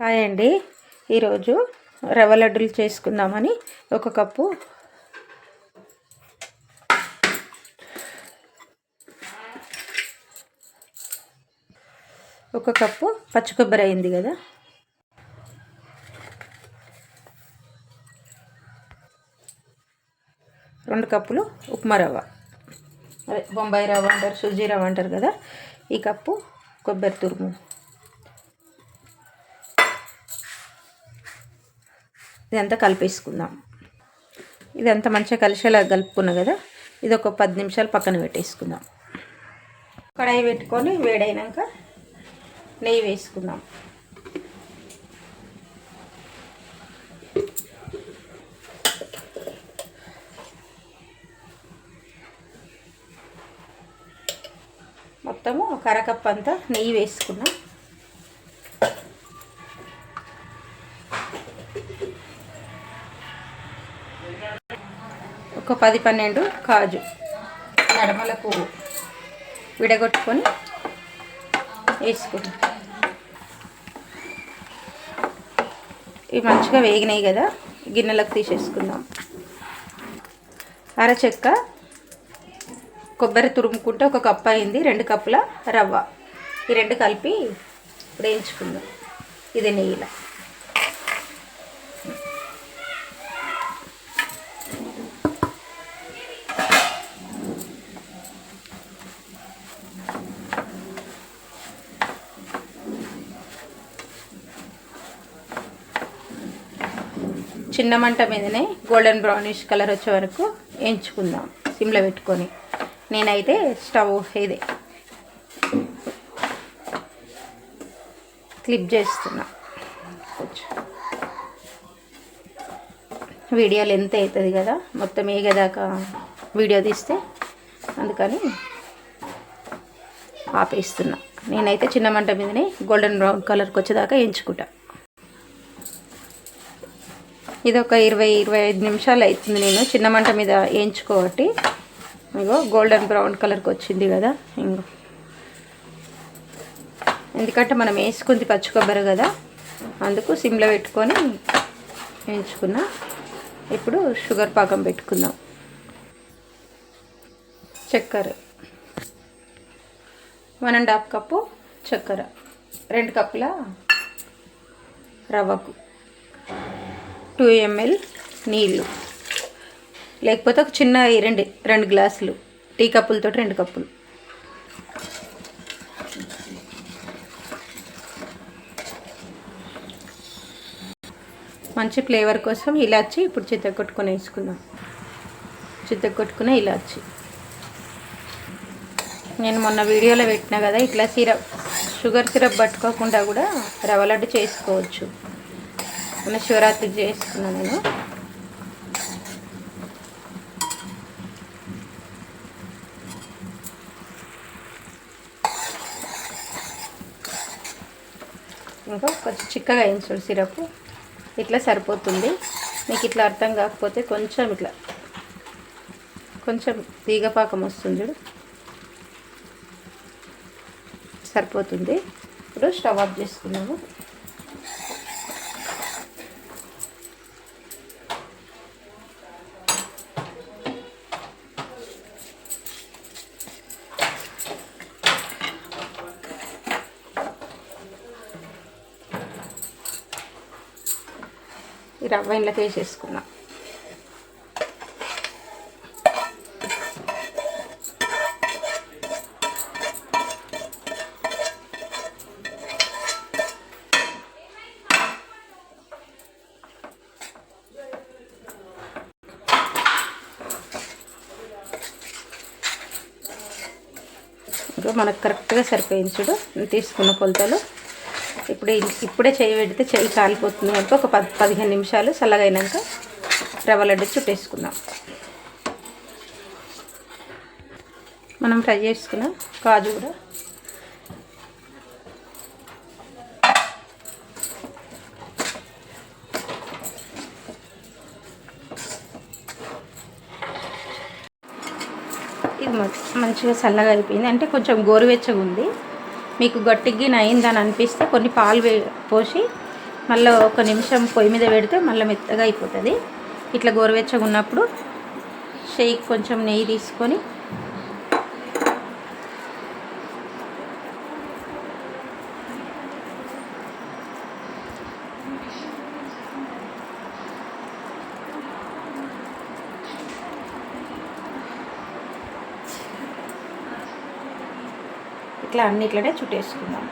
Hi అండి. ఈరోజు రవ్వ లడ్డూలు చేసుకుందామని ఒక కప్పు పచ్చి కొబ్బరి అయింది కదా, 2 కప్పులు ఉప్మా రవ్వ, అదే బొంబాయి రవ్వ అంటారు, సుజీ రవ్వ అంటారు కదా. ఈ కప్పు కొబ్బరి తురుము, ఇదంతా కలిపేసుకుందాం. ఇదంతా మంచిగా కలిసేలా కలుపుకున్నా కదా, ఇది ఒక 10 నిమిషాలు పక్కన పెట్టేసుకుందాం. కడాయి పెట్టుకొని వేడైనాక నెయ్యి వేసుకుందాం. మొత్తము ఒక అరకప్పు అంతా నెయ్యి వేసుకున్నాం. ఒక 10-12 కాజు, నడమల పువ్వు విడగొట్టుకొని వేసుకుందాం. ఇవి మంచిగా వేగినాయి కదా, గిన్నెలకు తీసేసుకుందాం. అరచెక్క కొబ్బరి తురుముకుంటే 1 కప్పు అయింది. 2 కప్పుల రవ్వ, ఈ 2 కలిపి వేయించుకుందాం. ఇది నెయ్యిలో చిన్న మంట మీదనే గోల్డెన్ బ్రౌనిష్ కలర్ వచ్చే వరకు వేయించుకుందాం, సిమ్లో పెట్టుకొని. నేనైతే స్టవ్ ఇదే క్లిప్ చేస్తున్నా. వీడియో లెంత్ అవుతుంది కదా, మొత్తం ఏగేదాకా వీడియో తీస్తే, అందుకని ఆపేస్తున్నా. నేనైతే చిన్న మంట మీదనే గోల్డెన్ బ్రౌన్ కలర్కి వచ్చేదాకా వేయించుకుంటా. ఇది ఒక 20-25 నిమిషాలు అవుతుంది నేను చిన్న మంట మీద వేయించుకోబట్టి. ఇగో గోల్డెన్ బ్రౌన్ కలర్కి వచ్చింది కదా. ఇంకో ఎందుకంటే మనం వేసుకుంది పచ్చి కొబ్బరి కదా, అందుకు సిమ్లో పెట్టుకొని వేయించుకున్నా. ఇప్పుడు షుగర్ పాకం పెట్టుకుందాం. చక్కెర 1.5 కప్పు చక్కెర, 2 కప్పుల రవ్వకు 2 ml నీళ్ళు, లేకపోతే ఒక చిన్న 2 గ్లాసులు, టీ కప్పులతో 2 కప్పులు. మంచి ఫ్లేవర్ కోసం ఇలాచి ఇప్పుడు చితగొట్టుకొని వేసుకుందాం. చితగొట్టుకున్న ఇలాచి నేను మొన్న వీడియోలో పెట్టినా కదా, ఇట్లా షుగర్ సిరప్ పట్టుకోకుండా కూడా రవ్వ లడ్డు చేసుకోవచ్చు. మొన్న శివరాత్రికి చేసుకున్నాను నేను. ఇంకా కొంచెం చిక్కగా వేయించుడు సిరప్, ఇట్లా సరిపోతుంది. మీకు ఇట్లా అర్థం కాకపోతే కొంచెం తీగపాకం వస్తుంది చూడు, సరిపోతుంది. ఇప్పుడు స్టవ్ ఆఫ్ చేసుకున్నాము. ఈ రవ్వ ఇంట్లోకి వేసేసుకున్నాం. ఇంకా మనకు కరెక్ట్గా సరిపోయింది చూడు తీసుకున్న కొలతలు. ఇప్పుడే చేయి పెడితే చేయి కాలిపోతుంది కనుక ఒక 10-15 నిమిషాలు చల్లగైనాక రవ్వ లడ్డు చుట్టేసుకుందాం. మనం ఫ్రై చేసుకున్న కాజు కూడా ఇది మంచిగా చల్లగా అయిపోయింది. అంటే కొంచెం గోరువెచ్చగా ఉంది. మీకు గట్టిగా అయిందని అనిపిస్తే కొన్ని పాలు పోసి మళ్ళీ ఒక నిమిషం పొయ్యి మీద పెడితే మళ్ళీ మెత్తగా అయిపోతుంది. ఇట్లా గోరువెచ్చగా ఉన్నప్పుడు షేక్ కొంచెం నెయ్యి తీసుకొని ఇట్లా అన్నిట్లనే చుట్టేసుకుందాం.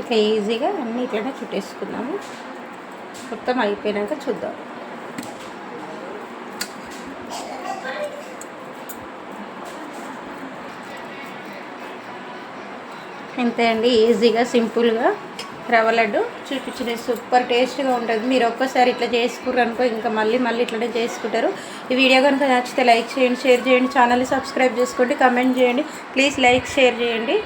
ఇట్లా ఈజీగా అన్నీ ఇట్లనే చుట్టేసుకుందాము. మొత్తం అయిపోయినాక చూద్దాం. ఇంతే అండి, ఈజీగా సింపుల్గా రవ్వ లడ్డు చూపించిన సూపర్ టేస్ట్గా ఉంటుంది. మీరు ఒక్కసారి ఇట్లా చేసుకుర్రు అనుకో ఇంకా మళ్ళీ ఇట్లనే చేసుకుంటారు. ఈ వీడియో కనుక నచ్చితే లైక్ చేయండి, షేర్ చేయండి, ఛానల్ని సబ్స్క్రైబ్ చేసుకోండి, కమెంట్ చేయండి. ప్లీజ్ లైక్ షేర్ చేయండి.